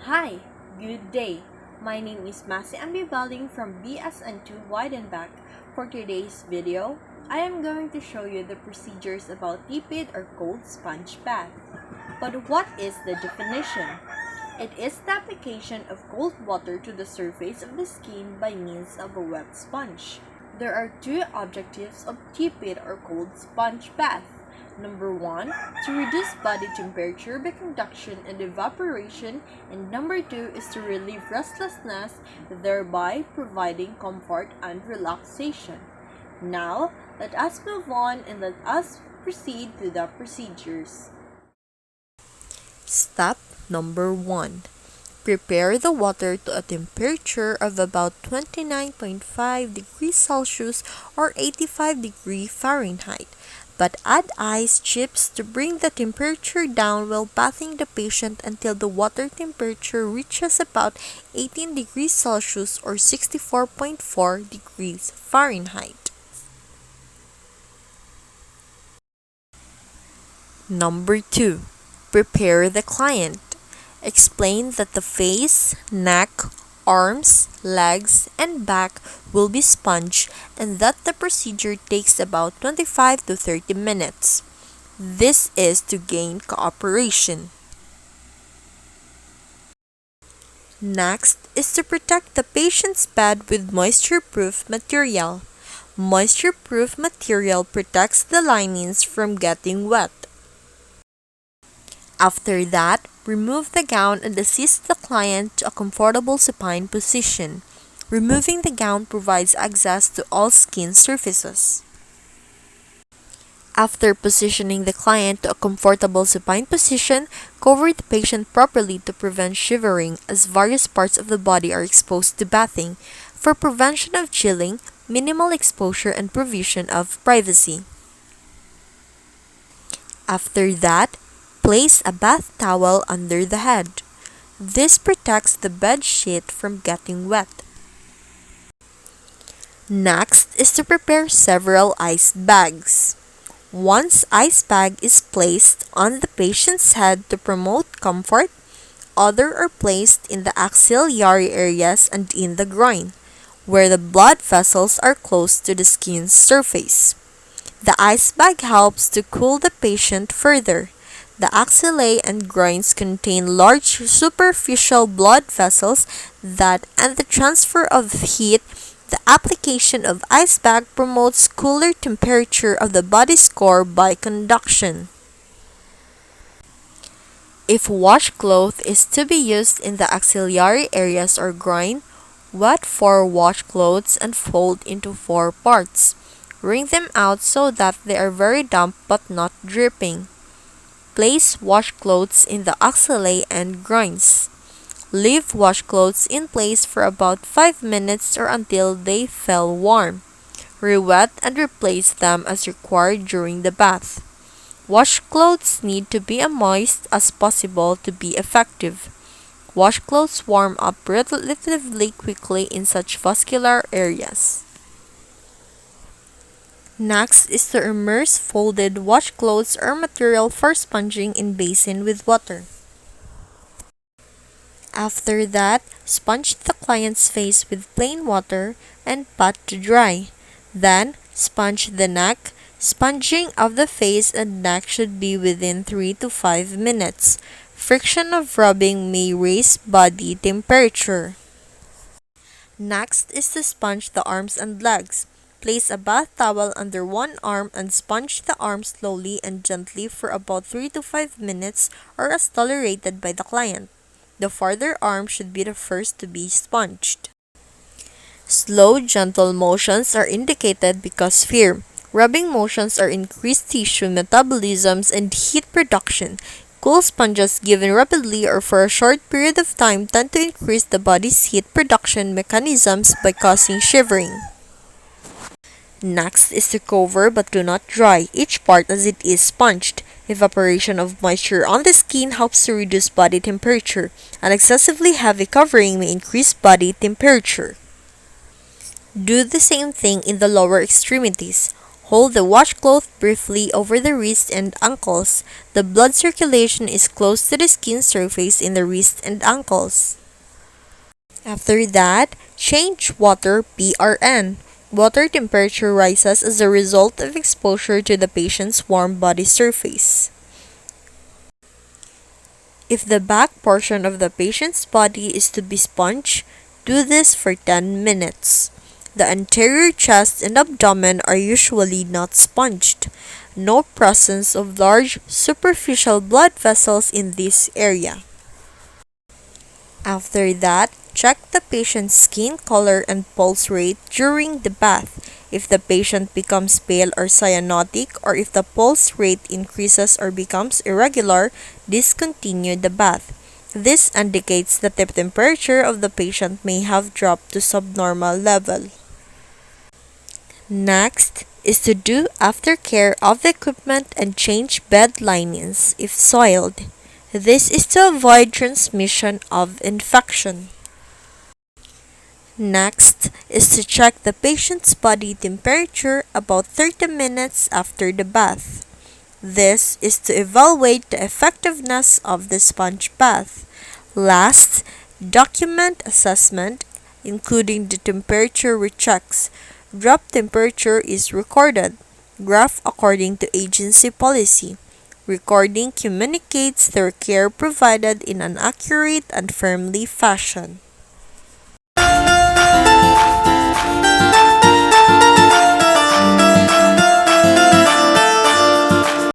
Hi, good day. My name is Massie-Ann-BSN from BSN2-WIEDENBACH. For today's video, I am going to show you the procedures about tepid or cold sponge bath. But what is the definition? It is the application of cold water to the surface of the skin by means of a wet sponge. There are two objectives of tepid or cold sponge bath. Number 1, to reduce body temperature by conduction and evaporation, and number 2 is to relieve restlessness, thereby providing comfort and relaxation. Now, let us move on and let us proceed to the procedures. Step number 1. Prepare the water to a temperature of about 29.5 degrees Celsius or 85 degrees Fahrenheit, but add ice chips to bring the temperature down while bathing the patient until the water temperature reaches about 18 degrees Celsius or 64.4 degrees Fahrenheit. Number 2. Prepare the client. Explain that the face, neck, arms, legs, and back will be sponged and that the procedure takes about 25 to 30 minutes. This is to gain cooperation. Next is to protect the patient's bed with moisture-proof material. Moisture-proof material protects the linings from getting wet. After that, remove the gown and assist the client to a comfortable supine position. Removing the gown provides access to all skin surfaces. After positioning the client to a comfortable supine position, cover the patient properly to prevent shivering as various parts of the body are exposed to bathing, for prevention of chilling, minimal exposure, and provision of privacy. After that, place a bath towel under the head. This protects the bed sheet from getting wet. Next is to prepare several ice bags. Once ice bag is placed on the patient's head to promote comfort, others are placed in the axillary areas and in the groin, where the blood vessels are close to the skin's surface. The ice bag helps to cool the patient further. The axillae and groins contain large superficial blood vessels that, and the transfer of heat, the application of ice bag promotes cooler temperature of the body's core by conduction. If washcloth is to be used in the axillary areas or groin, wet 4 washcloths and fold into 4 parts. Wring them out so that they are very damp but not dripping. Place washcloths in the axillae and groins. Leave washcloths in place for about 5 minutes or until they feel warm. Re-wet and replace them as required during the bath. Washcloths need to be as moist as possible to be effective. Washcloths warm up relatively quickly in such vascular areas. Next is to immerse folded washcloths or material for sponging in basin with water. After that, sponge the client's face with plain water and pat to dry. Then, sponge the neck. Sponging of the face and neck should be within 3 to 5 minutes. Friction of rubbing may raise body temperature. Next is to sponge the arms and legs. Place a bath towel under one arm and sponge the arm slowly and gently for about 3 to 5 minutes or as tolerated by the client. The farther arm should be the first to be sponged. Slow, gentle motions are indicated because fear. Rubbing motions are increased tissue metabolisms and heat production. Cool sponges given rapidly or for a short period of time tend to increase the body's heat production mechanisms by causing shivering. Next is to cover but do not dry each part as it is sponged. Evaporation of moisture on the skin helps to reduce body temperature. An excessively heavy covering may increase body temperature. Do the same thing in the lower extremities. Hold the washcloth briefly over the wrist and ankles. The blood circulation is close to the skin surface in the wrist and ankles. After that, change water PRN. Water temperature rises as a result of exposure to the patient's warm body surface. If the back portion of the patient's body is to be sponged, do this for 10 minutes. The anterior chest and abdomen are usually not sponged. No presence of large superficial blood vessels in this area. After that, check the patient's skin color and pulse rate during the bath. If the patient becomes pale or cyanotic, or if the pulse rate increases or becomes irregular, discontinue the bath. This indicates that the temperature of the patient may have dropped to subnormal level. Next is to do aftercare of the equipment and change bed linings if soiled. This is to avoid transmission of infection. Next is to check the patient's body temperature about 30 minutes after the bath. This is to evaluate the effectiveness of the sponge bath. Last, document assessment, including the temperature rechecks. Drop temperature is recorded. Graph according to agency policy. Recording communicates their care provided in an accurate and firmly fashion.